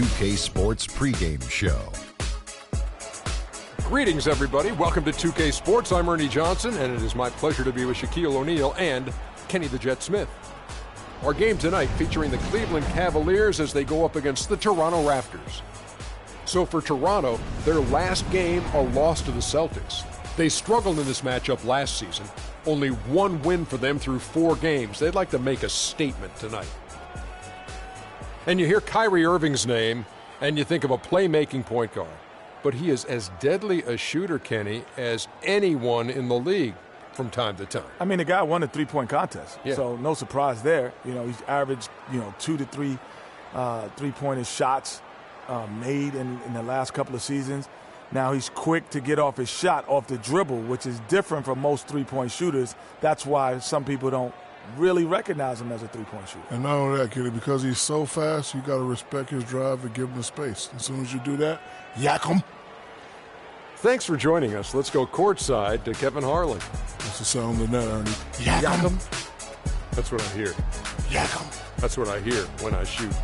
2K Sports pregame show. Greetings, everybody. Welcome to 2K Sports. I'm Ernie Johnson, and it is my pleasure to be with Shaquille O'Neal and Kenny the Jet Smith. Our game tonight featuring the Cleveland Cavaliers as they go up against the Toronto Raptors. So for Toronto, their last game a loss to the Celtics. They struggled in this matchup last season. Only one win for them through 4 games. They'd like to make a statement tonight. And you hear Kyrie Irving's name, and you think of a playmaking point guard. But he is as deadly a shooter, Kenny, as anyone in the league from time to time. I mean, the guy won the three-point contest, so no surprise there. You know, he's averaged, 2 to 3 three-pointer shots made in the last couple of seasons. Now he's quick to get off his shot off the dribble, which is different from most three-point shooters. That's why some people don't really recognize him as a three-point shooter. And not only that, Kitty, because he's so fast, you got to respect his drive and give him the space. As soon as you do that, yak him. Thanks for joining us. Let's go courtside to Kevin Harlan. That's the sound of the net, Ernie. Yak him. That's what I hear. Yak him. That's what I hear when I shoot.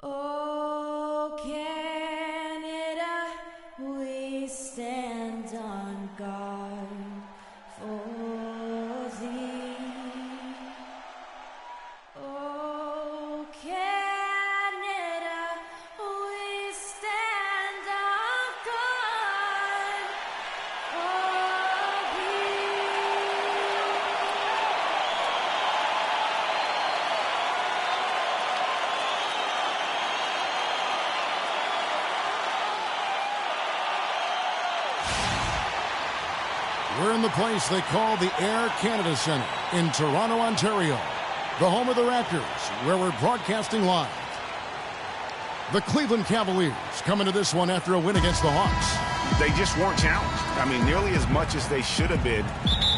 Oh, Canada, we stand on guard for thee. Oh, Canada, we stand on guard for thee. We're in the place they call the Air Canada Centre in Toronto, Ontario, the home of the Raptors, where we're broadcasting live. The Cleveland Cavaliers come into this one after a win against the Hawks. They just weren't challenged. I mean, nearly as much as they should have been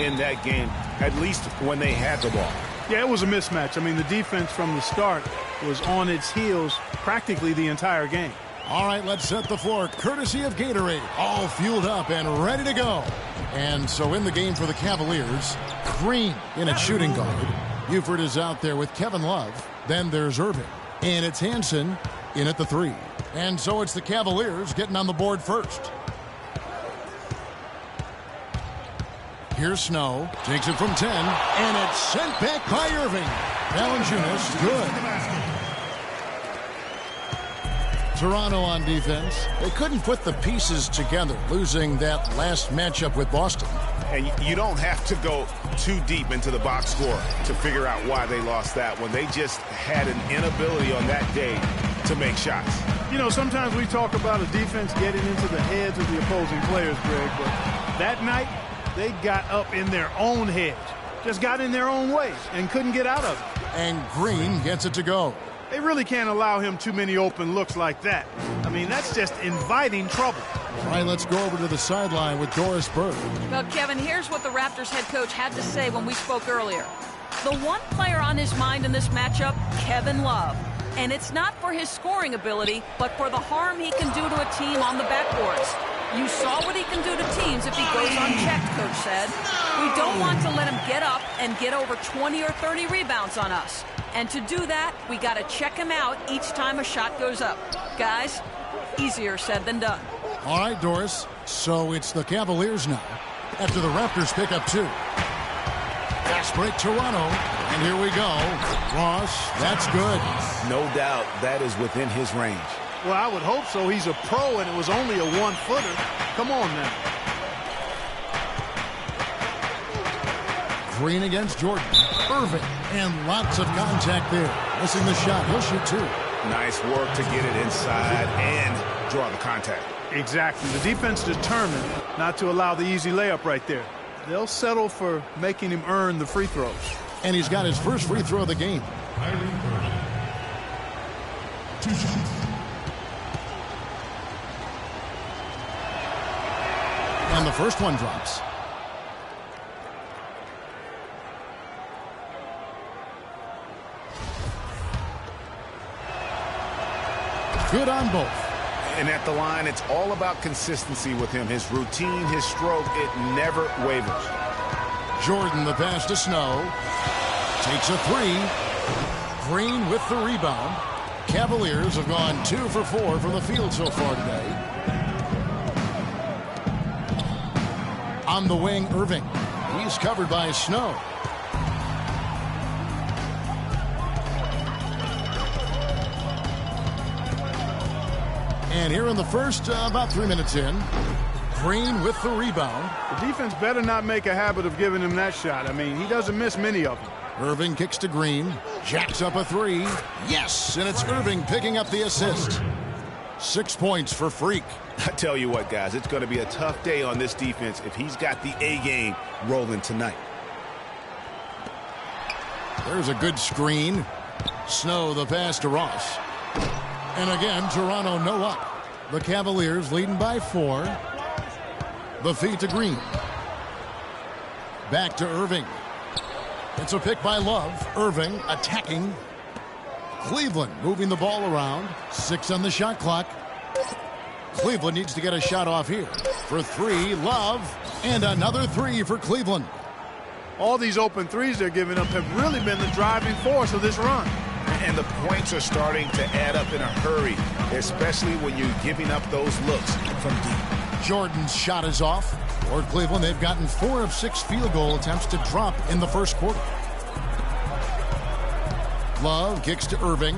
in that game, at least when they had the ball. Yeah, it was a mismatch. I mean, the defense from the start was on its heels practically the entire game. All right, let's set the floor, courtesy of Gatorade, all fueled up and ready to go. And so in the game for the Cavaliers, Green in at shooting guard. Buford is out there with Kevin Love. Then there's Irving. And it's Hansen in at the 3. And so it's the Cavaliers getting on the board first. Here's Snow, takes it from 10, and it's sent back by Irving. Valanciunas, good. Toronto on defense. They couldn't put the pieces together, losing that last matchup with Boston. And you don't have to go too deep into the box score to figure out why they lost that one. They just had an inability on that day to make shots. You know, sometimes we talk about a defense getting into the heads of the opposing players, Greg, but that night they got up in their own heads, just got in their own ways and couldn't get out of it. And Green gets it to go. They really can't allow him too many open looks like that. I mean, that's just inviting trouble. All right, let's go over to the sideline with Doris Burke. Well, Kevin, here's what the Raptors head coach had to say when we spoke earlier. The one player on his mind in this matchup, Kevin Love. And it's not for his scoring ability, but for the harm he can do to a team on the backboards. You saw what he can do to teams if he goes unchecked, Coach said. We don't want to let him get up and get over 20 or 30 rebounds on us. And to do that, we got to check him out each time a shot goes up. Guys, easier said than done. All right, Doris. So it's the Cavaliers now after the Raptors pick up 2. Fast break Toronto. And here we go. Ross, that's good. No doubt that is within his range. Well, I would hope so. He's a pro, and it was only a one-footer. Come on now. Green against Jordan. Irving. And lots of contact there. Missing the shot. He'll shoot 2. Nice work to get it inside and draw the contact. Exactly. The defense determined not to allow the easy layup right there. They'll settle for making him earn the free throws. And he's got his first free throw of the game. 2 shots. And the first one drops. Good on both. And at the line, it's all about consistency with him. His routine, his stroke, it never wavers. Jordan, the pass to Snow. Takes a three. Green with the rebound. Cavaliers have gone 2 for 4 from the field so far today. On the wing, Irving. He's covered by Snow. And here in the first, about 3 minutes in, Green with the rebound. The defense better not make a habit of giving him that shot. I mean, he doesn't miss many of them. Irving kicks to Green. Jacks up a three. Yes, and it's Irving picking up the assist. 6 points for Freak. I tell you what, guys, it's going to be a tough day on this defense if he's got the A game rolling tonight. There's a good screen. Snow, the pass to Ross. And again, Toronto no up. The Cavaliers leading by 4. The feed to Green. Back to Irving. It's a pick by Love. Irving attacking. Cleveland moving the ball around. 6 on the shot clock. Cleveland needs to get a shot off here. For 3, Love. And another 3 for Cleveland. All these open threes they're giving up have really been the driving force of this run. And the points are starting to add up in a hurry, especially when you're giving up those looks from deep. Jordan's shot is off. For Cleveland, they've gotten 4 of 6 field goal attempts to drop in the first quarter. Love kicks to Irving.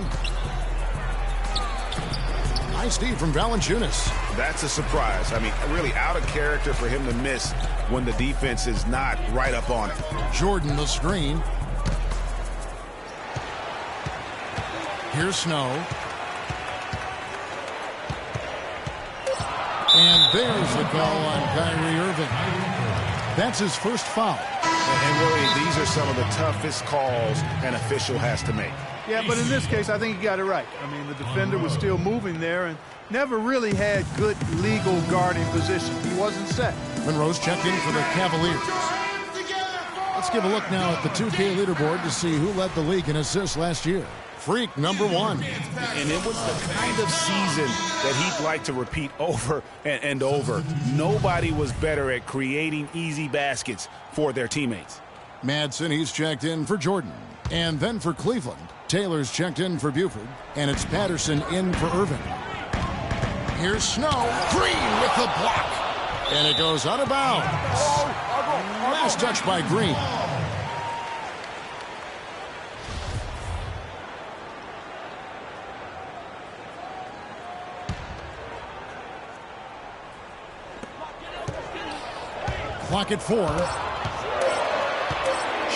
Nice D from Valanciunas. That's a surprise. I mean, really out of character for him to miss when the defense is not right up on it. Jordan the screen. Here's Snow. And there's the call on Kyrie Irving. That's his first foul. And really, these are some of the toughest calls an official has to make. Yeah, but in this case, I think he got it right. I mean, the defender was still moving there and never really had good legal guarding position. He wasn't set. Monroe's checked in for the Cavaliers. Let's give a look now at the 2K leaderboard to see who led the league in assists last year. Freak, number 1. And it was the kind of season that he'd like to repeat over and over. Nobody was better at creating easy baskets for their teammates. Madsen, he's checked in for Jordan. And then for Cleveland, Taylor's checked in for Buford. And it's Patterson in for Irving. Here's Snow. Green with the block. And it goes out of bounds. Last touch by Green. Clock at 4.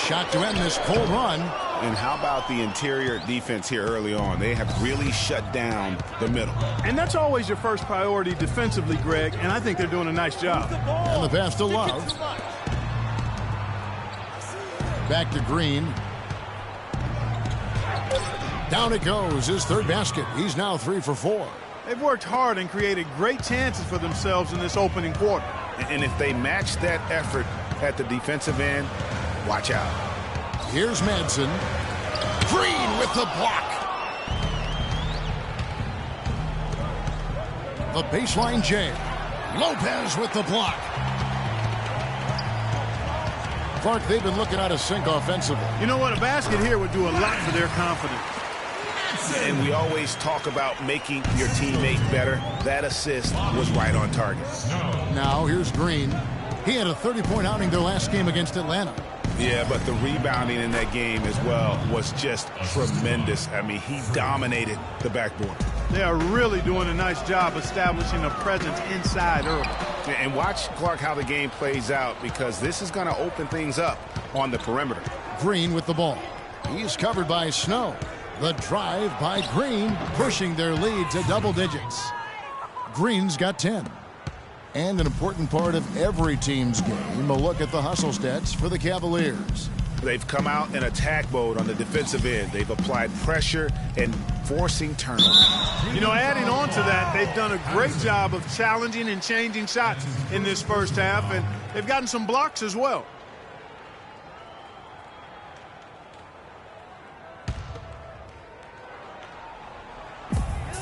Shot to end this cold run. And how about the interior defense here early on? They have really shut down the middle. And that's always your first priority defensively, Greg, and I think they're doing a nice job. And the pass to Love. Back to Green. Down it goes, his third basket. He's now 3 for 4. They've worked hard and created great chances for themselves in this opening quarter. And if they match that effort at the defensive end, watch out. Here's Madsen. Green with the block. The baseline jam. Lopez with the block. Clark, they've been looking out of sync offensively. You know what? A basket here would do a lot for their confidence. And we always talk about making your teammate better. That assist was right on target. Now here's Green. He had a 30-point outing their last game against Atlanta. Yeah, but the rebounding in that game as well was just tremendous. I mean, he dominated the backboard. They are really doing a nice job establishing a presence inside early. And watch, Clark, how the game plays out, because this is going to open things up on the perimeter. Green with the ball. He's covered by Snow. The drive by Green, pushing their lead to double digits. Green's got 10. And an important part of every team's game, a look at the hustle stats for the Cavaliers. They've come out in attack mode on the defensive end. They've applied pressure and forcing turnovers. You know, adding on to that, they've done a great job of challenging and changing shots in this first half, and they've gotten some blocks as well.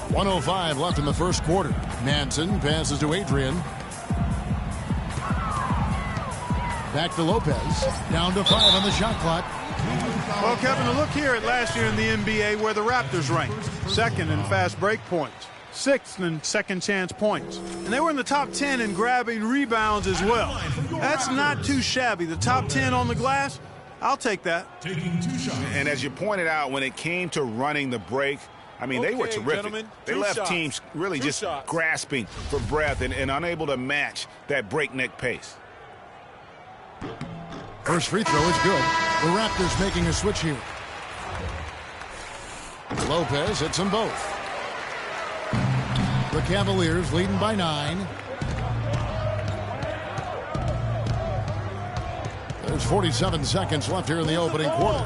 1:05 left in the first quarter. Manson passes to Adrian. Back to Lopez. Down to 5 on the shot clock. Well, Kevin, a look here at last year in the NBA where the Raptors ranked. Second in fast break points. Sixth in second chance points. And they were in the top 10 in grabbing rebounds as well. That's not too shabby. The top 10 on the glass, I'll take that. And as you pointed out, when it came to running the break, I mean, they were terrific. Gentlemen, they left teams really just grasping for breath and unable to match that breakneck pace. First free throw is good. The Raptors making a switch here. Lopez hits them both. The Cavaliers leading by 9. There's 47 seconds left here in the opening quarter.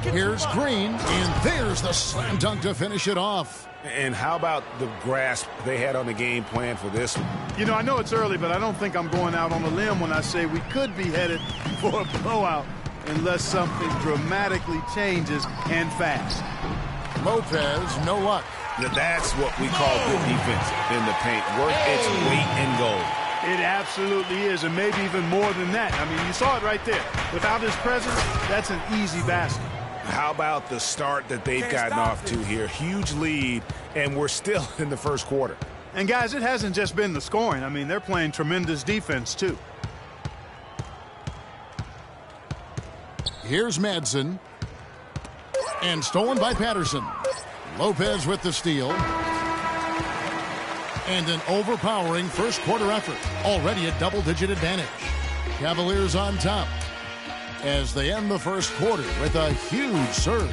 Here's Green, and there's the slam dunk to finish it off. And how about the grasp they had on the game plan for this one? You know, I know it's early, but I don't think I'm going out on a limb when I say we could be headed for a blowout unless something dramatically changes and fast. Lopez, no luck. Now that's what we call good defense in the paint. Worth its weight in gold. It absolutely is, and maybe even more than that. I mean, you saw it right there. Without his presence, that's an easy basket. How about the start that they've gotten off to here? Huge lead, and we're still in the first quarter. And, guys, it hasn't just been the scoring. I mean, they're playing tremendous defense, too. Here's Madsen. And stolen by Patterson. Lopez with the steal. And an overpowering first quarter effort. Already a double-digit advantage. Cavaliers on top as they end the first quarter with a huge surge.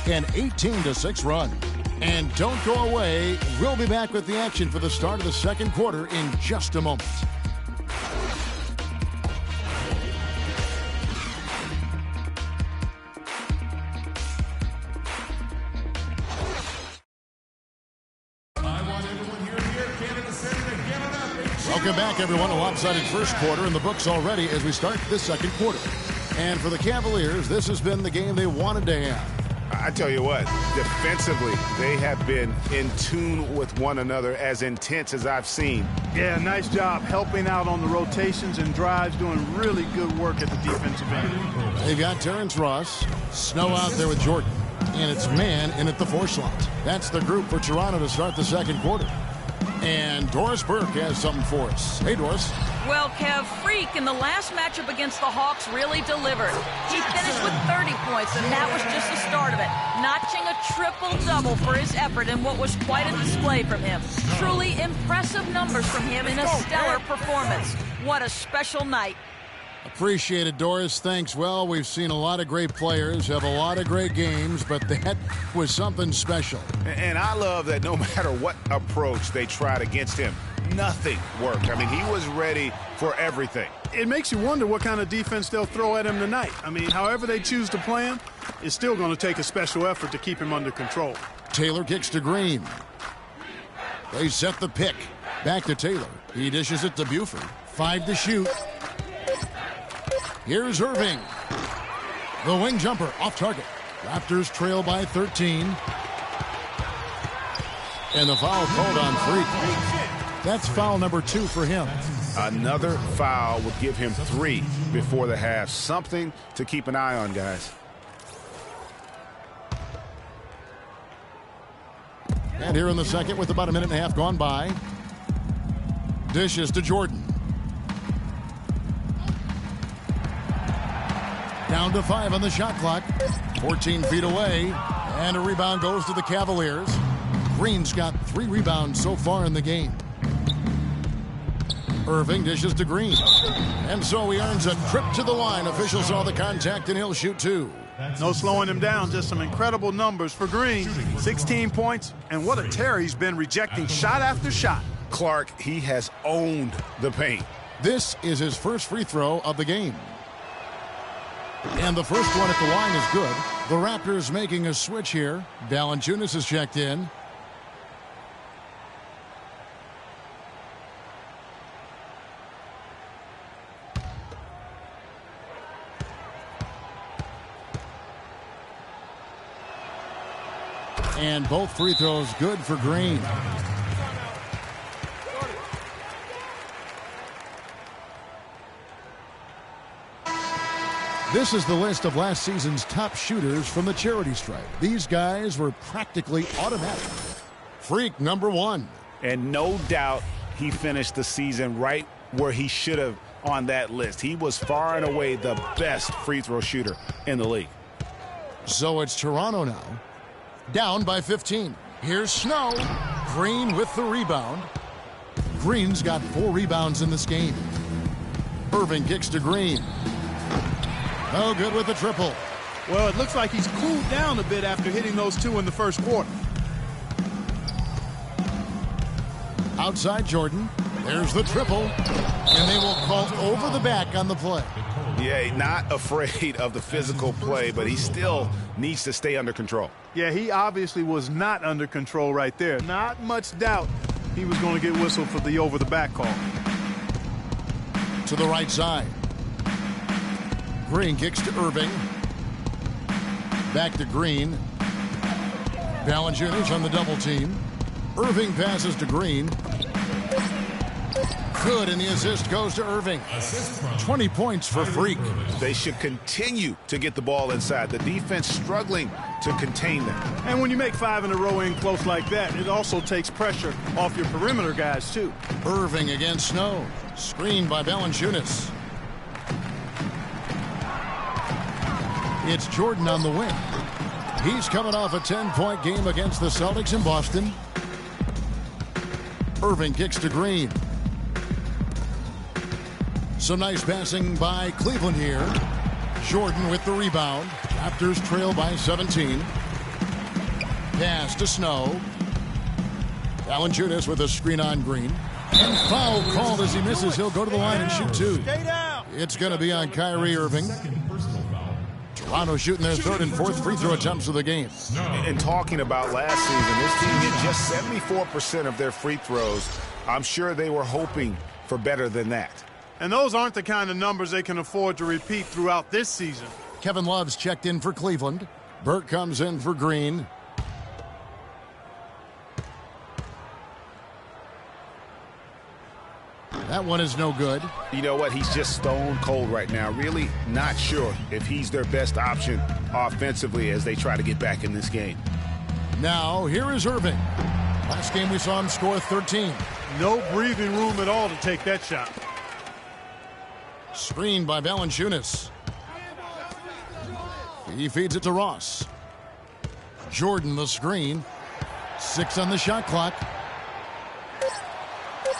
An 18-6 run. And don't go away. We'll be back with the action for the start of the second quarter in just a moment. Welcome back, everyone. A lopsided first quarter in the books already as we start this second quarter. And for the Cavaliers, this has been the game they wanted to have. I tell you what, defensively, they have been in tune with one another, as intense as I've seen. Yeah, nice job helping out on the rotations and drives, doing really good work at the defensive end. They've got Terrence Ross, Snow out there with Jordan, and it's man in at the 4 slot. That's the group for Toronto to start the second quarter. And Doris Burke has something for us. Hey, Doris. Well, Kev, Freak in the last matchup against the Hawks really delivered. He finished with 30 points, and that was just the start of it. Notching a triple-double for his effort in what was quite a display from him. Truly impressive numbers from him in a stellar performance. What a special night. Appreciate it, Doris. Thanks. Well, we've seen a lot of great players have a lot of great games, but that was something special. And I love that no matter what approach they tried against him, nothing worked. I mean, he was ready for everything. It makes you wonder what kind of defense they'll throw at him tonight. I mean, however they choose to play him, it's still going to take a special effort to keep him under control. Taylor kicks to Green. They set the pick. Back to Taylor. He dishes it to Buford. 5 to shoot. Here's Irving. The wing jumper off target. Raptors trail by 13. And the foul called on Freak. That's foul number 2 for him. Another foul would give him 3 before the half. Something to keep an eye on, guys. And here in the second with about a minute and a half gone by. Dishes to Jordan. Down to 5 on the shot clock. 14 feet away. And a rebound goes to the Cavaliers. Green's got 3 rebounds so far in the game. Irving dishes to Green. And so he earns a trip to the line. Officials saw the contact and he'll shoot 2. No slowing him down. Just some incredible numbers for Green. 16 points. And what a tear he's been rejecting shot after shot. Clark, he has owned the paint. This is his first free throw of the game. And the first one at the line is good. The Raptors making a switch here. DaLand is checked in. And both free throws good for Green. This is the list of last season's top shooters from the charity stripe. These guys were practically automatic. Freak number 1. And no doubt he finished the season right where he should have on that list. He was far and away the best free throw shooter in the league. So it's Toronto now, down by 15. Here's Snow. Green with the rebound. Green's got 4 rebounds in this game. Irving kicks to Green. No good with the triple. Well, it looks like he's cooled down a bit after hitting those 2 in the first quarter. Outside Jordan. There's the triple. And they will call over the back on the play. Yeah, not afraid of the physical play, but he still needs to stay under control. Yeah, he obviously was not under control right there. Not much doubt he was going to get whistled for the over-the-back call. To the right side. Green kicks to Irving. Back to Green. Valanciunas on the double team. Irving passes to Green. Good, and the assist goes to Irving. 20 points for Freak. They should continue to get the ball inside. The defense struggling to contain them. And when you make 5 in a row in close like that, it also takes pressure off your perimeter guys, too. Irving against Snow. Screened by Valanciunas. It's Jordan on the wing. He's coming off a 10-point game against the Celtics in Boston. Irving kicks to Green. Some nice passing by Cleveland here. Jordan with the rebound. Raptors trail by 17. Pass to Snow. Valanciunas with a screen on Green. And foul called as he misses. He'll go to the line and shoot 2. It's going to be on Kyrie Irving. Toronto shooting their 3rd and 4th free throw attempts of the game. And talking about last season, this team hit just 74% of their free throws. I'm sure they were hoping for better than that. And those aren't the kind of numbers they can afford to repeat throughout this season. Kevin Love's checked in for Cleveland. Burke comes in for Green. That one is no good. You know what? He's just stone cold right now. Really not sure if he's their best option offensively as they try to get back in this game. Now, here is Irving. Last game we saw him score 13. No breathing room at all to take that shot. Screened by Valanciunas. He feeds it to Ross. Jordan the screen. 6 on the shot clock.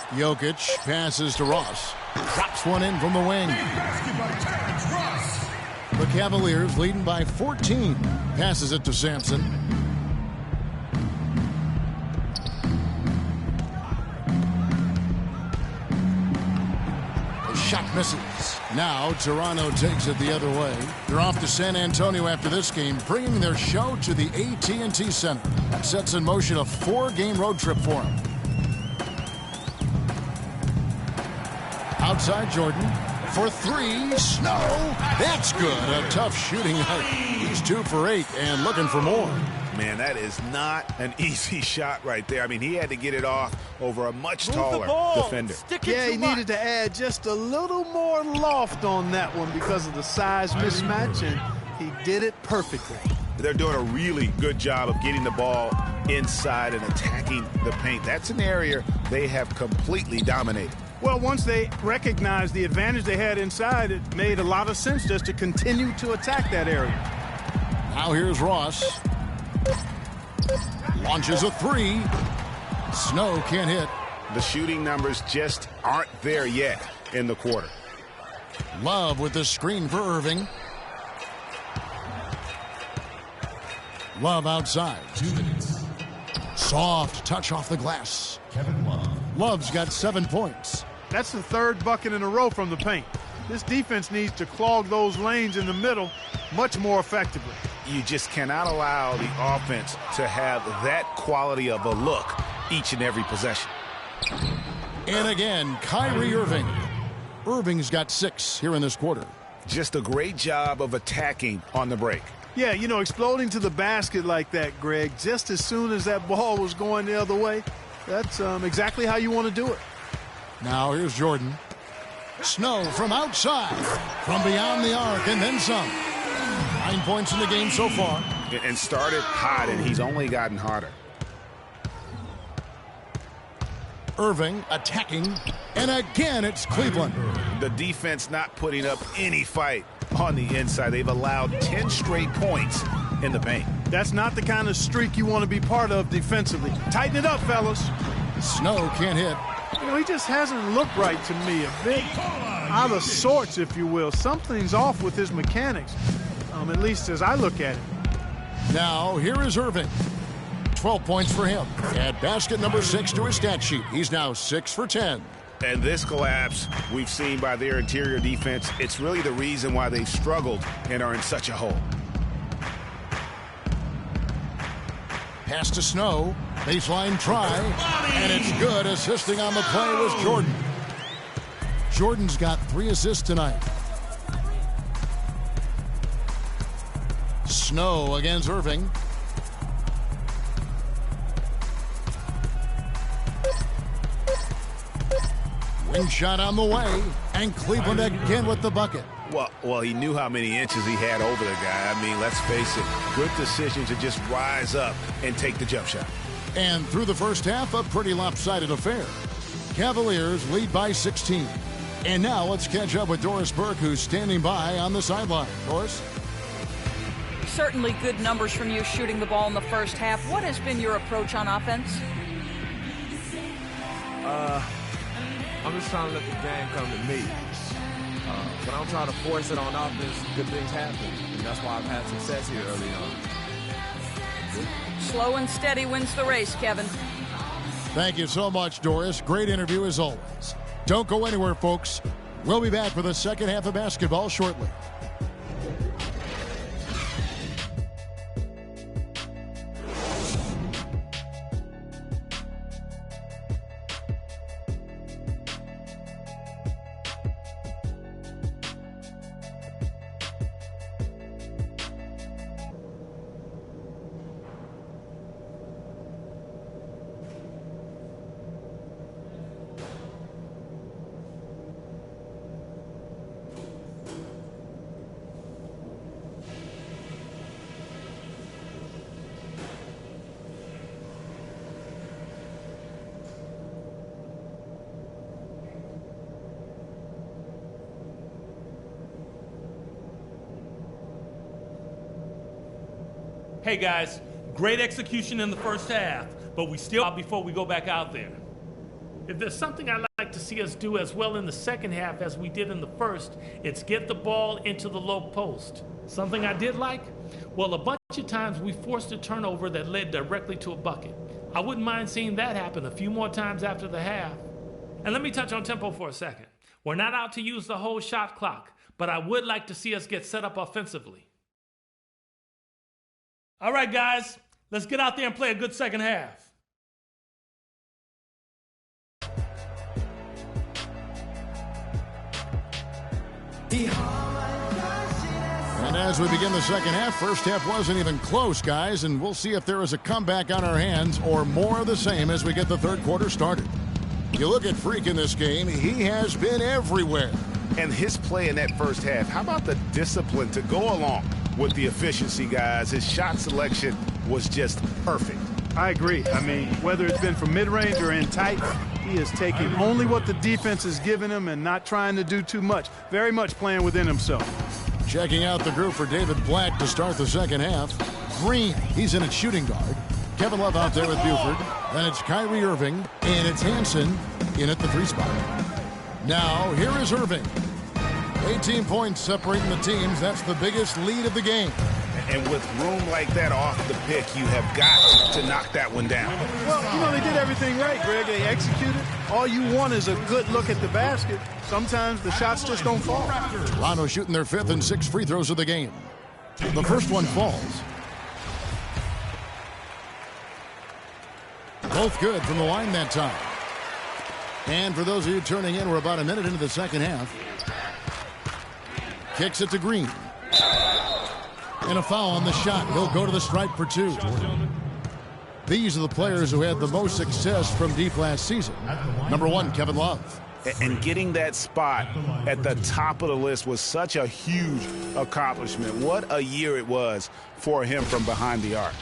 Jokic passes to Ross. Drops one in from the wing. The Cavaliers leading by 14. Passes it to Sampson. The shot misses. Now Toronto takes it the other way. They're off to San Antonio after this game, bringing their show to the AT&T Center. That sets in motion a 4-game road trip for them. Outside Jordan for 3. Snow. That's good. A tough shooting night. He's 2 for 8 and looking for more. Man, that is not an easy shot right there. I mean, he had to get it off over a much taller defender. Yeah, he needed to add just a little more loft on that one because of the size mismatch, and he did it perfectly. They're doing a really good job of getting the ball inside and attacking the paint. That's an area they have completely dominated. Well, once they recognized the advantage they had inside, it made a lot of sense just to continue to attack that area. Now here's Ross. Launches a 3. Snow can't hit. The shooting numbers just aren't there yet in the quarter. Love with the screen for Irving. Love outside. 2 minutes. Soft touch off the glass. Kevin Love. Love's got 7 points. That's the 3rd bucket in a row from the paint. This defense needs to clog those lanes in the middle much more effectively. You just cannot allow the offense to have that quality of a look each and every possession. And again, Kyrie Irving. Irving's got 6 here in this quarter. Just a great job of attacking on the break. Yeah, you know, exploding to the basket like that, Greg, just as soon as that ball was going the other way, that's exactly how you want to do it. Now here's Jordan. Snow from outside, from beyond the arc, and then some. 9 points in the game so far. And started hot, and he's only gotten hotter. Irving attacking, and again it's Cleveland. The defense not putting up any fight on the inside. They've allowed 10 straight points in the paint. That's not the kind of streak you want to be part of defensively. Tighten it up, fellas. Snow can't hit. You know, he just hasn't looked right to me. A bit out of sorts, if you will. Something's off with his mechanics, at least as I look at it. Now, here is Irving. 12 points for him. Add basket number 6 to his stat sheet. He's now 6 for 10. And this collapse we've seen by their interior defense, it's really the reason why they've struggled and are in such a hole. Pass to Snow. Baseline try. And it's good. Assisting on the play was Jordan. Jordan's got 3 assists tonight. Snow against Irving. Wing shot on the way. And Cleveland again with the bucket. Well, he knew how many inches he had over the guy. I mean, let's face it, good decision to just rise up and take the jump shot. And through the first half, a pretty lopsided affair. Cavaliers lead by 16. And now let's catch up with Doris Burke, who's standing by on the sideline. Doris? Certainly good numbers from you shooting the ball in the first half. What has been your approach on offense? I'm just trying to let the game come to me. But I don't try to force it on offense. Good things happen. And that's why I've had success here early on. Slow and steady wins the race, Kevin. Thank you so much, Doris. Great interview as always. Don't go anywhere, folks. We'll be back for the second half of basketball shortly. Hey guys, great execution in the first half, but we still out before we go back out there. If there's something I'd like to see us do as well in the second half as we did in the first, it's get the ball into the low post. Something I did like? Well, a bunch of times we forced a turnover that led directly to a bucket. I wouldn't mind seeing that happen a few more times after the half. And let me touch on tempo for a second. We're not out to use the whole shot clock, but I would like to see us get set up offensively. All right, guys, let's get out there and play a good second half. And as we begin the second half, first half wasn't even close, guys, and we'll see if there is a comeback on our hands or more of the same as we get the third quarter started. You look at Freak in this game, he has been everywhere. And his play in that first half, how about the discipline to go along with the efficiency, guys? His shot selection was just perfect. I agree. I mean, whether it's been from mid-range or in tight, he is taking only what the defense is giving him and not trying to do too much. Very much playing within himself. Checking out the group for David Black to start the second half. Green, he's in at shooting guard. Kevin Love out there with Buford. Then it's Kyrie Irving, and it's Hansen in at the 3 spot. Now, here is Irving. 18 points separating the teams. That's the biggest lead of the game. And with room like that off the pick, you have got to knock that one down. Well, you know, they did everything right, Greg. They executed. All you want is a good look at the basket. Sometimes the shots just don't fall. Toronto shooting their 5th and 6th free throws of the game. The first one falls. Both good from the line that time. And for those of you turning in, we're about a minute into the second half. Kicks it to Green. And a foul on the shot. He'll go to the stripe for 2. These are the players who had the most success from deep last season. Number 1, Kevin Love. And getting that spot at the top of the list was such a huge accomplishment. What a year it was for him from behind the arc.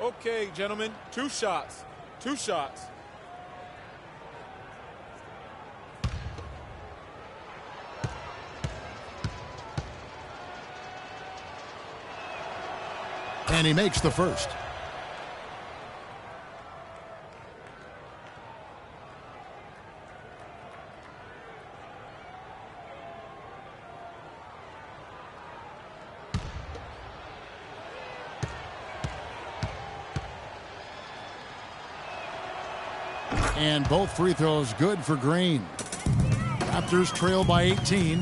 Okay, gentlemen, 2 shots. 2 shots. And he makes the first. And both free throws good for Green. Raptors trail by 18.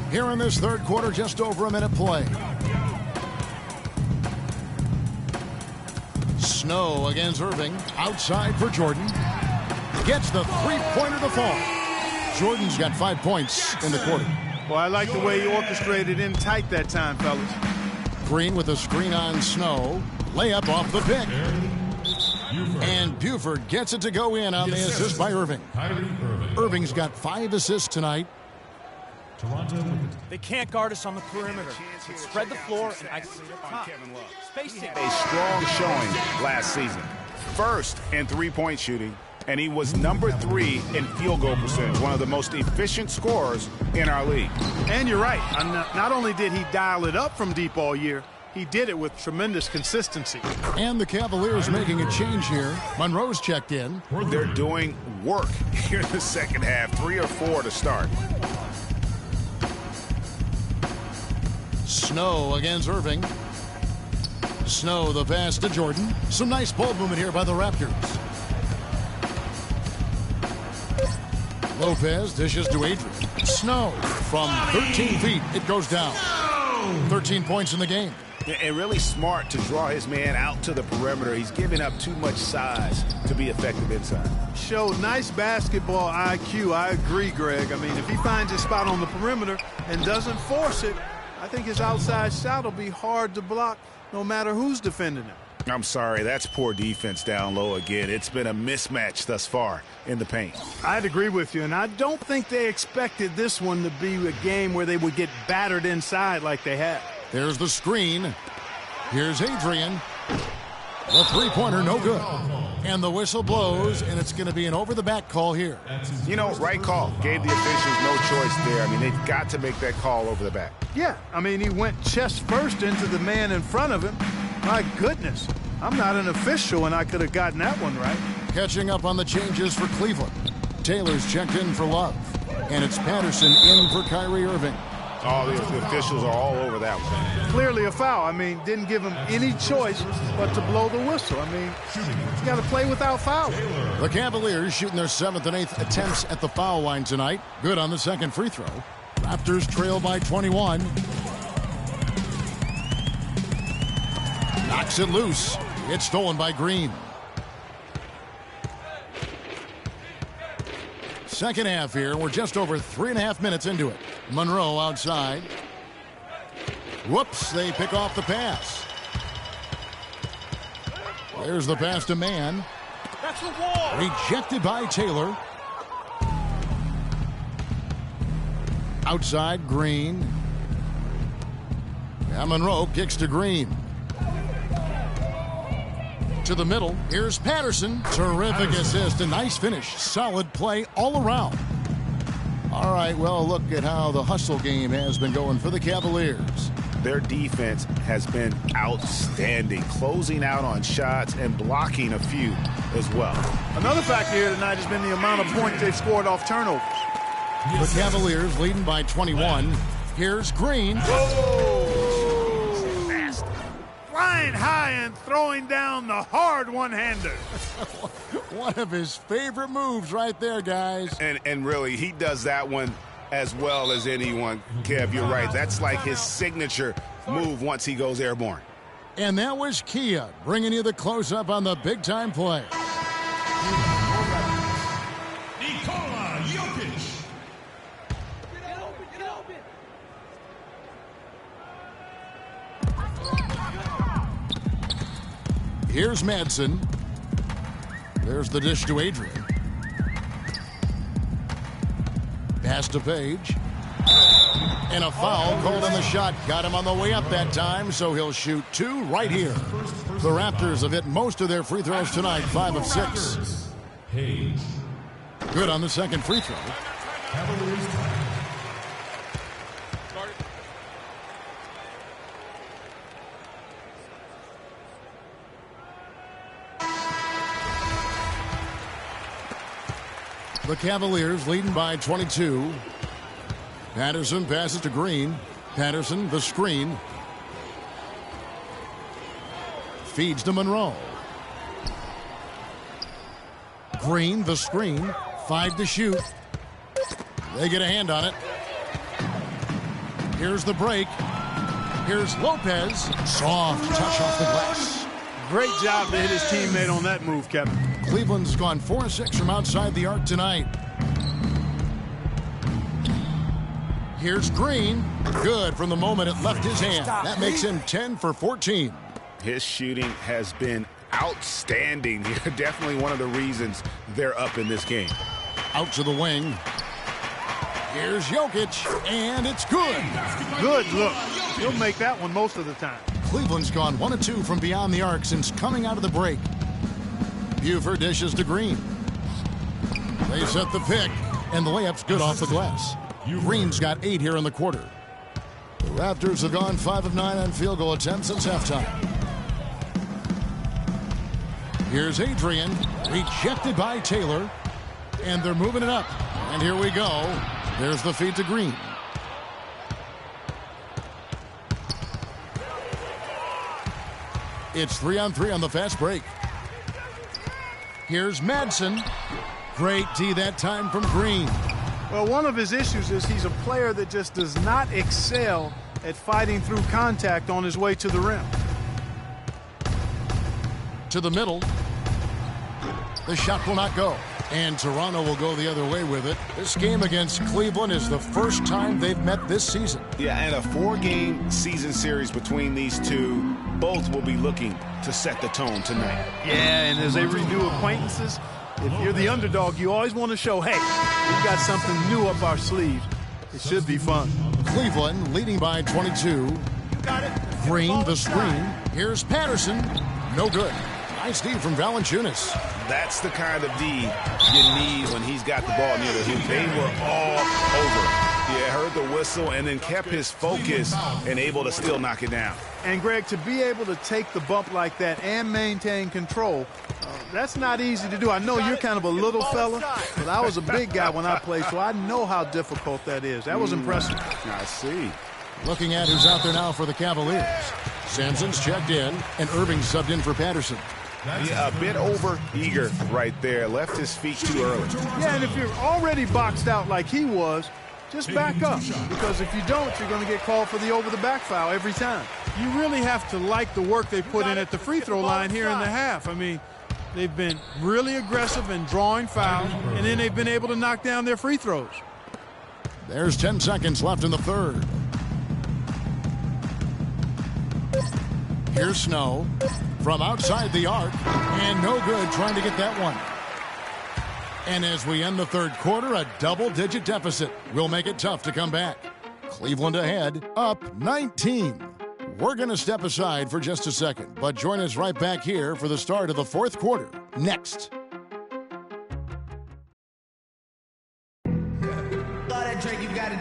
Here in this third quarter, just over a minute play. Snow against Irving. Outside for Jordan. Gets the three-pointer to fall. Jordan's got 5 points in the quarter. Well, I like the way he orchestrated in tight that time, fellas. Green with a screen on Snow. Layup off the pick. And Buford gets it to go in on the assist by Irving. Irving's got 5 assists tonight. They can't guard us on the perimeter. Spread the floor and isolate up top. Spacing. A strong showing last season. First in three-point shooting, and he was number 3 in field goal percentage, one of the most efficient scorers in our league. And you're right. Not only did he dial it up from deep all year, he did it with tremendous consistency. And the Cavaliers making a change here. Monroe's checked in. They're doing work here in the second half. 3 or 4 to start. Snow against Irving. Snow the pass to Jordan. Some nice ball movement here by the Raptors. Lopez dishes to Adrian. Snow from 13 feet. It goes down. 13 points in the game. And really smart to draw his man out to the perimeter. He's giving up too much size to be effective inside. Showed nice basketball IQ. I agree, Greg. I mean, if he finds his spot on the perimeter and doesn't force it, I think his outside shot will be hard to block no matter who's defending him. I'm sorry, that's poor defense down low again. It's been a mismatch thus far in the paint. I'd agree with you, and I don't think they expected this one to be a game where they would get battered inside like they have. There's the screen. Here's Adrian. The three-pointer, no good. And the whistle blows, and it's going to be an over-the-back call here. You know, right call. Gave the officials no choice there. I mean, they've got to make that call over the back. Yeah, I mean, he went chest first into the man in front of him. My goodness, I'm not an official, and I could have gotten that one right. Catching up on the changes for Cleveland. Taylor's checked in for Love. And it's Patterson in for Kyrie Irving. Oh, the officials are all over that one. Clearly a foul. I mean, didn't give him any choice but to blow the whistle. I mean, he's got to play without fouling. The Cavaliers shooting their 7th and 8th attempts at the foul line tonight. Good on the second free throw. Raptors trail by 21. Knocks it loose. It's stolen by Green. Second half here. We're just over 3.5 minutes into it. Monroe outside. Whoops, they pick off the pass. There's the pass to Mann. That's the wall. Rejected by Taylor. Outside, Green. And Monroe kicks to Green. To the middle. Here's Patterson. Terrific assist. A nice finish. Solid play all around. All right, well, look at how the hustle game has been going for the Cavaliers. Their defense has been outstanding, closing out on shots and blocking a few as well. Another factor here tonight has been the amount of points they've scored off turnover. The Cavaliers leading by 21. Here's Green. Whoa. Fast. Flying flying high and throwing down the hard one-hander. One of his favorite moves right there, guys. And really, he does that one as well as anyone. Kev, you're right. That's like his signature move once he goes airborne. And that was Kia bringing you the close-up on the big-time play. Here's Madsen. There's the dish to Adrian. Pass to Page. And a foul called on the shot. Got him on the way up that time, so he'll shoot 2 right here. The Raptors have hit most of their free throws tonight, 5 of 6. Good on the second free throw. The Cavaliers leading by 22. Patterson passes to Green. Patterson, the screen. Feeds to Monroe. Green, the screen. 5 to shoot. They get a hand on it. Here's the break. Here's Lopez. Soft touch off the glass. Great job to hit his teammate on that move, Kevin. Cleveland's gone 4-6 from outside the arc tonight. Here's Green. Good from the moment it left his hand. That makes him 10 for 14. His shooting has been outstanding. Definitely one of the reasons they're up in this game. Out to the wing. Here's Jokic, and it's good. Good look. He'll make that one most of the time. Cleveland's gone 1 of 2 from beyond the arc since coming out of the break. Buford dishes to Green. They set the pick, and the layup's good off the glass. Green's got 8 here in the quarter. The Raptors have gone 5 of 9 on field goal attempts since halftime. Here's Adrian, rejected by Taylor, and they're moving it up. And here we go. There's the feed to Green. It's 3-on-3 on the fast break. Here's Madsen. Great D that time from Green. Well, one of his issues is he's a player that just does not excel at fighting through contact on his way to the rim. To the middle. The shot will not go. And Toronto will go the other way with it. This game against Cleveland is the first time they've met this season. Yeah, and a 4-game season series between these two. Both will be looking to set the tone tonight. Yeah, and as they renew acquaintances, if you're the underdog, you always want to show, hey, we've got something new up our sleeve. It should be fun. Cleveland leading by 22. You got it. Green, the screen. Here's Patterson. No good. Nice D from Valanciunas. That's the kind of D you need when he's got the ball near the hoop. They were all over. Yeah, heard the whistle and then kept his focus and able to still knock it down. And, Greg, to be able to take the bump like that and maintain control, that's not easy to do. I know you're kind of a little fella, but I was a big guy when I played, so I know how difficult that is. That was impressive. I see. Looking at who's out there now for the Cavaliers. Sampson's checked in, and Irving subbed in for Patterson. Yeah, a bit over eager right there. Left his feet too early. Yeah, and if you're already boxed out like he was, just back up. Because if you don't, you're going to get called for the over-the-back foul every time. You really have to like the work they put in at the free throw line here in the half. I mean, they've been really aggressive in drawing fouls, and then they've been able to knock down their free throws. There's 10 seconds left in the third. Here's Snow from outside the arc, and no good trying to get that one. And as we end the third quarter, a double-digit deficit will make it tough to come back. Cleveland ahead, up 19. We're going to step aside for just a second, but join us right back here for the start of the fourth quarter. Next.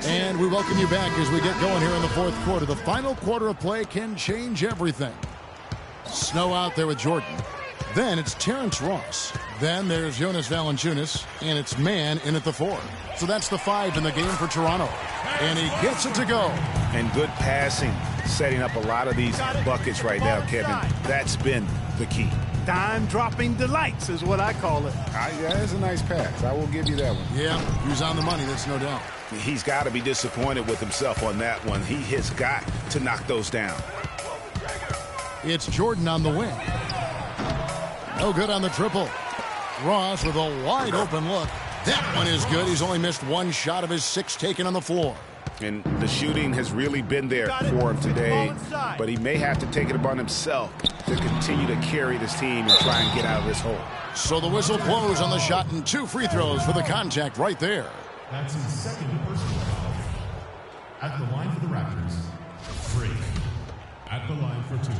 And we welcome you back as we get going here in the fourth quarter. The final quarter of play can change everything. Snow out there with Jordan. Then it's Terrence Ross. Then there's Jonas Valanciunas, and it's man in at the 4. So that's the 5 in the game for Toronto. And he gets it to go. And good passing, setting up a lot of these buckets right now, Kevin. That's been the key. Dime-dropping delights is what I call it. Yeah, that's a nice pass. I will give you that one. Yeah, he's on the money, that's no doubt. He's got to be disappointed with himself on that one. He has got to knock those down. It's Jordan on the wing. No good on the triple. Ross with a wide open look. That one is good. He's only missed 1 shot of his 6 taken on the floor. And the shooting has really been there for him today, but he may have to take it upon himself to continue to carry this team and try and get out of this hole. So the whistle blows on the shot and 2 free throws for the contact right there. That's his second personal foul. At the line for the Raptors, Freak. At the line for 2.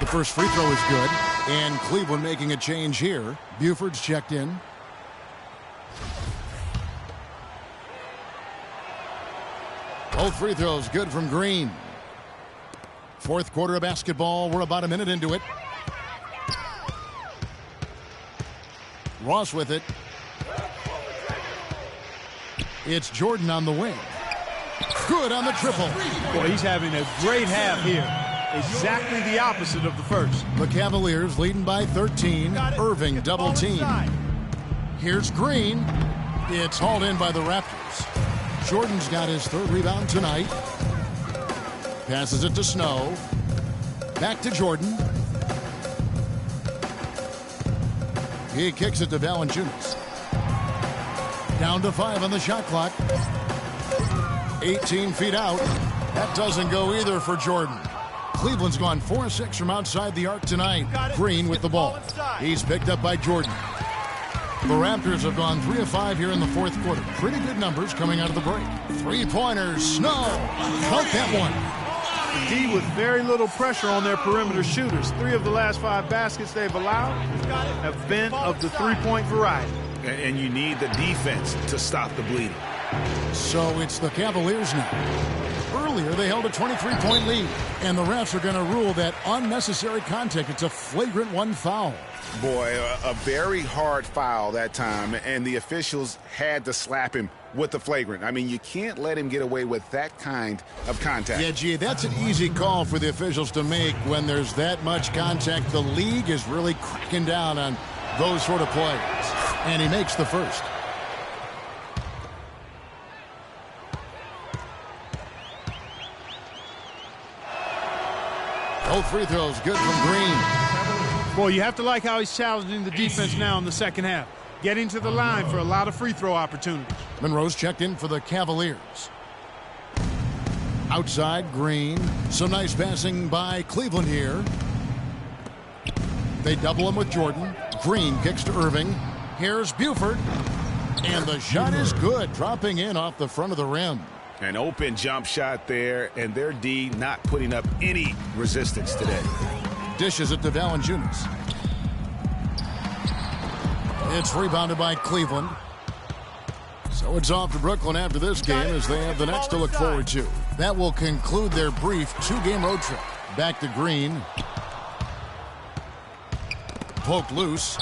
The first free throw is good, and Cleveland making a change here. Buford's checked in. Both free throws good from Green. Fourth quarter of basketball. We're about a minute into it. Ross with it. It's Jordan on the wing. Good on the triple. Boy, he's having a great half here. Exactly the opposite of the first. The Cavaliers leading by 13. Irving double team. Here's Green. It's hauled in by the Raptors. Jordan's got his 3rd rebound tonight. Passes it to Snow. Back to Jordan. He kicks it to Valanciunas. Down to 5 on the shot clock. 18 feet out. That doesn't go either for Jordan. Cleveland's gone 4-6 from outside the arc tonight. Green with the ball. He's picked up by Jordan. The Raptors have gone 3 of 5 here in the fourth quarter. Pretty good numbers coming out of the break. 3-pointers. Snow. Count that one. D with very little pressure on their perimeter shooters. 3 of the last 5 baskets they've allowed have been of the 3-point variety. And you need the defense to stop the bleeding. So it's the Cavaliers now. Earlier, they held a 23-point lead, and the refs are going to rule that unnecessary contact. It's a flagrant 1 foul. Boy, a very hard foul that time, and the officials had to slap him with the flagrant. I mean, you can't let him get away with that kind of contact. Yeah, gee, that's an easy call for the officials to make when there's that much contact. The league is really cracking down on those sort of plays, and he makes the first. Both free throws good from Green. Boy, you have to like how he's challenging the defense now in the second half. Getting to the line for a lot of free throw opportunities. Monroe's checked in for the Cavaliers. Outside, Green. Some nice passing by Cleveland here. They double him with Jordan. Green kicks to Irving. Here's Buford. And the shot is good, dropping in off the front of the rim. An open jump shot there, and their D not putting up any resistance today. Dishes it to Valanciunas. It's rebounded by Cleveland. So it's off to Brooklyn after this game as they have the next to look forward to. That will conclude their brief 2-game road trip. Back to Green. Poked loose.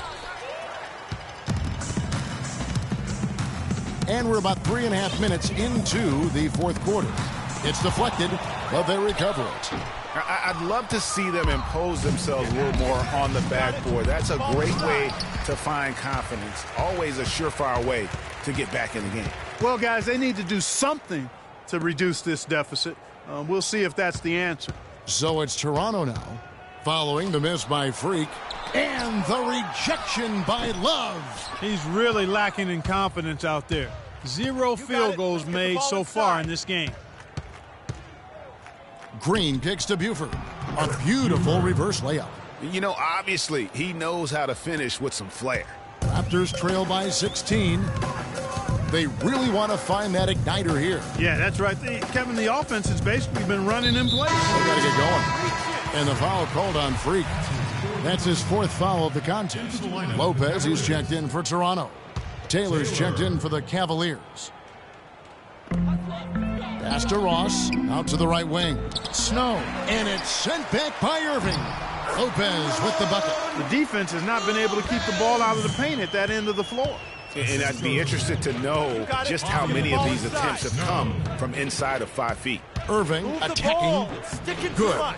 And we're about 3.5 minutes into the fourth quarter. It's deflected, but they recover it. I'd love to see them impose themselves a little more on the backboard. That's a great way to find confidence. Always a surefire way to get back in the game. Well, guys, they need to do something to reduce this deficit. We'll see if that's the answer. So it's Toronto now, following the miss by Freak and the rejection by Love. He's really lacking in confidence out there. 0 field goals made so far in this game. Green kicks to Buford. A beautiful reverse layup. You know, obviously, he knows how to finish with some flair. Raptors trail by 16. They really want to find that igniter here. Yeah, that's right. Kevin, the offense has basically been running in place. They got to get going. And the foul called on Freak. That's his 4th foul of the contest. Lopez, he's checked in for Toronto. Taylor's checked in for the Cavaliers. Pass to Ross, out to the right wing. Snow, and it's sent back by Irving. Lopez with the bucket. The defense has not been able to keep the ball out of the paint at that end of the floor. And I'd be interested to know just how many of these attempts have come from inside of 5 feet. Irving attacking. Good.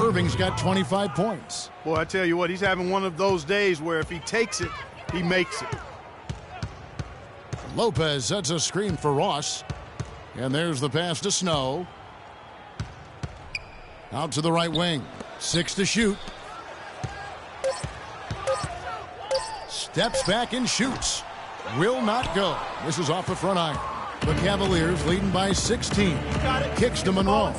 Irving's got 25 points. Boy, I tell you what, he's having one of those days where if he takes it, he makes it. Lopez sets a screen for Ross. And there's the pass to Snow. Out to the right wing. 6 to shoot. Steps back and shoots. Will not go. This is off the front iron. The Cavaliers leading by 16. Kicks to Monroe.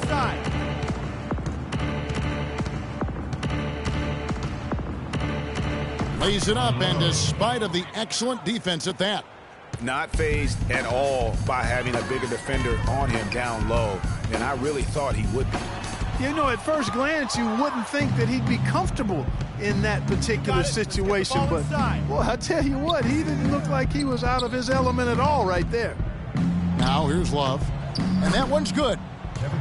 Lays it up, and despite of the excellent defense at that. Not phased at all by having a bigger defender on him down low. And I really thought he would be. You know, at first glance, you wouldn't think that he'd be comfortable in that particular situation. But, boy, I tell you what, he didn't look like he was out of his element at all right there. Now here's Love. And that one's good.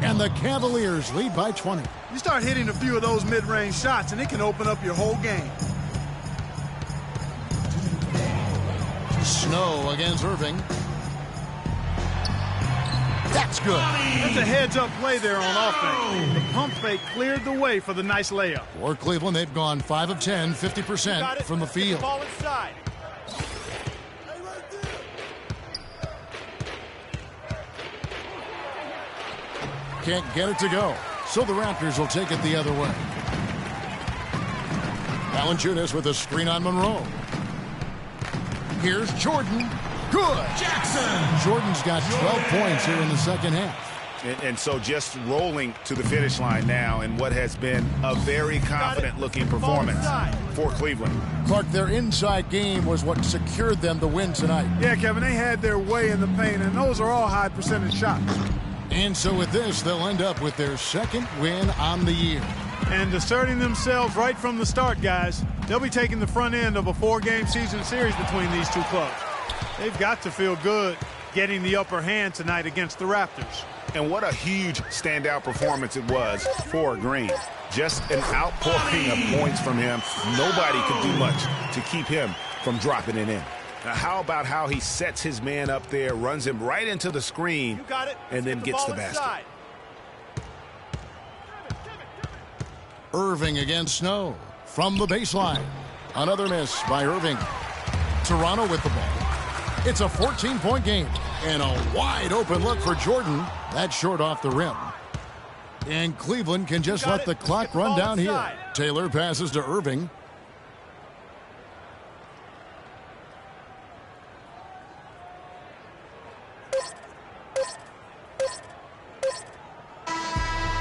And the Cavaliers lead by 20. You start hitting a few of those mid-range shots, and it can open up your whole game. Snow against Irving. That's good. That's a heads-up play there on offense. The pump fake cleared the way for the nice layup. For Cleveland, they've gone 5 of 10, 50% from the field. Ball inside. Can't get it to go. So the Raptors will take it the other way. Valanciunas with a screen on Monroe. Here's Jordan. Good. Jackson. Jordan's got 12 points here in the second half. And so just rolling to the finish line now in what has been a very confident-looking performance for Cleveland. Clark, their inside game was what secured them the win tonight. Yeah, Kevin, they had their way in the paint, and those are all high-percentage shots. And so with this, they'll end up with their second win on the year. And asserting themselves right from the start, guys. They'll be taking the front end of a 4-game season series between these two clubs. They've got to feel good getting the upper hand tonight against the Raptors. And what a huge standout performance it was for Green. Just an outpouring of points from him. Nobody could do much to keep him from dropping it in. Now, how about how he sets his man up there, runs him right into the screen, and then gets the basket. Irving against Snow from the baseline. Another miss by Irving. Toronto with the ball. It's a 14-point game and a wide open look for Jordan. That's short off the rim. And Cleveland can just let the clock run down here. Taylor passes to Irving.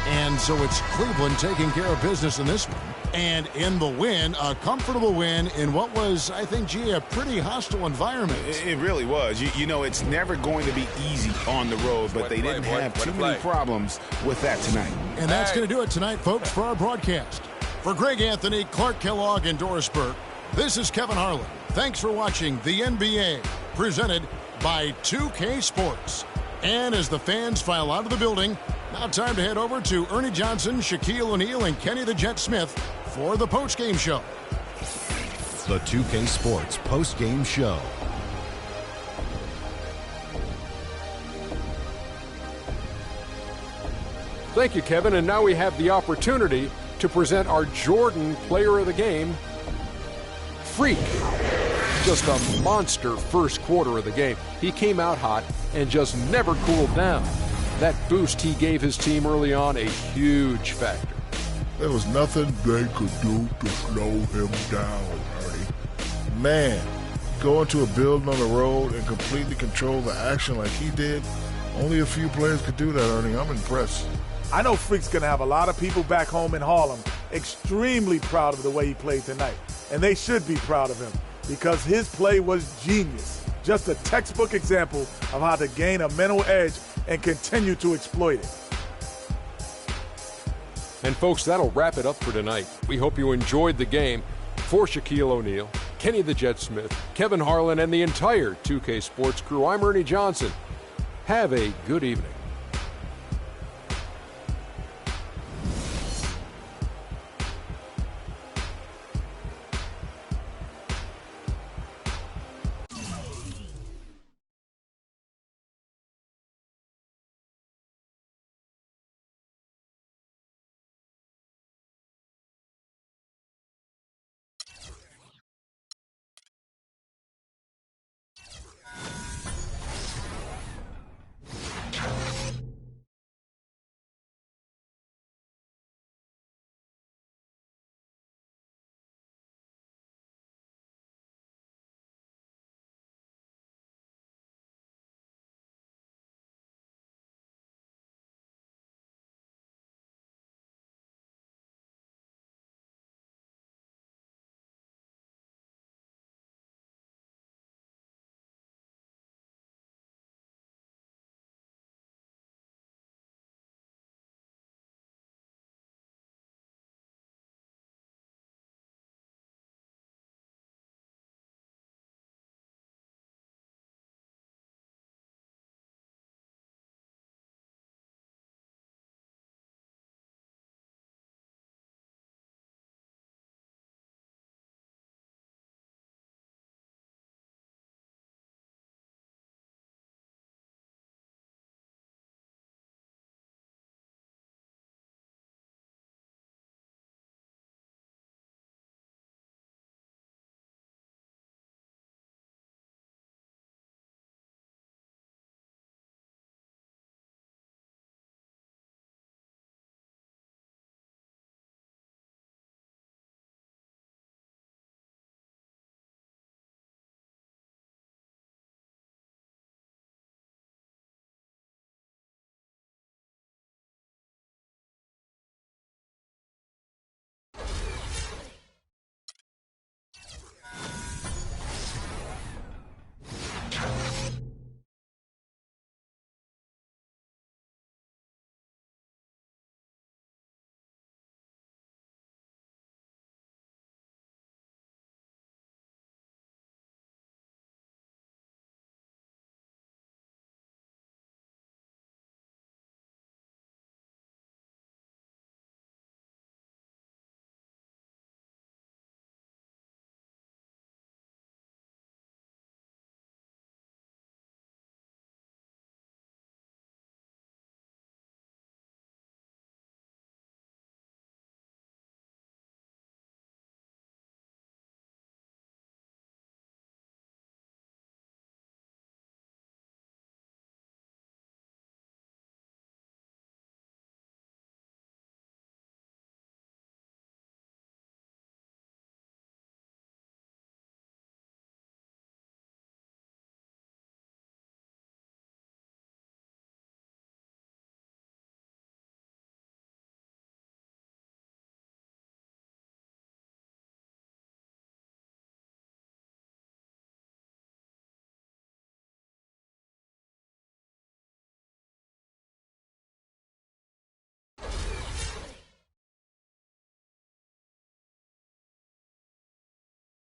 And so it's Cleveland taking care of business in this one. And in the win, a comfortable win in what was, I think, a pretty hostile environment. It really was. You know, it's never going to be easy on the road, but they didn't have too many problems with that tonight. And that's going to do it tonight, folks, for our broadcast. For Greg Anthony, Clark Kellogg, and Doris Burke, this is Kevin Harlan. Thanks for watching the NBA, presented by 2K Sports. And as the fans file out of the building, now time to head over to Ernie Johnson, Shaquille O'Neal, and Kenny the Jet Smith for the postgame show. The 2K Sports postgame show. Thank you, Kevin. And now we have the opportunity to present our Jordan Player of the Game, Freak. Just a monster first quarter of the game. He came out hot and just never cooled down. That boost he gave his team early on, a huge factor. There was nothing they could do to slow him down, Ernie. Man, going to a building on the road and completely control the action like he did, only a few players could do that, Ernie. I'm impressed. I know Freak's going to have a lot of people back home in Harlem extremely proud of the way he played tonight. And they should be proud of him because his play was genius. Just a textbook example of how to gain a mental edge and continue to exploit it. And folks, that'll wrap it up for tonight. We hope you enjoyed the game. For Shaquille O'Neal, Kenny the Jet Smith, Kevin Harlan, and the entire 2K Sports crew, I'm Ernie Johnson. Have a good evening.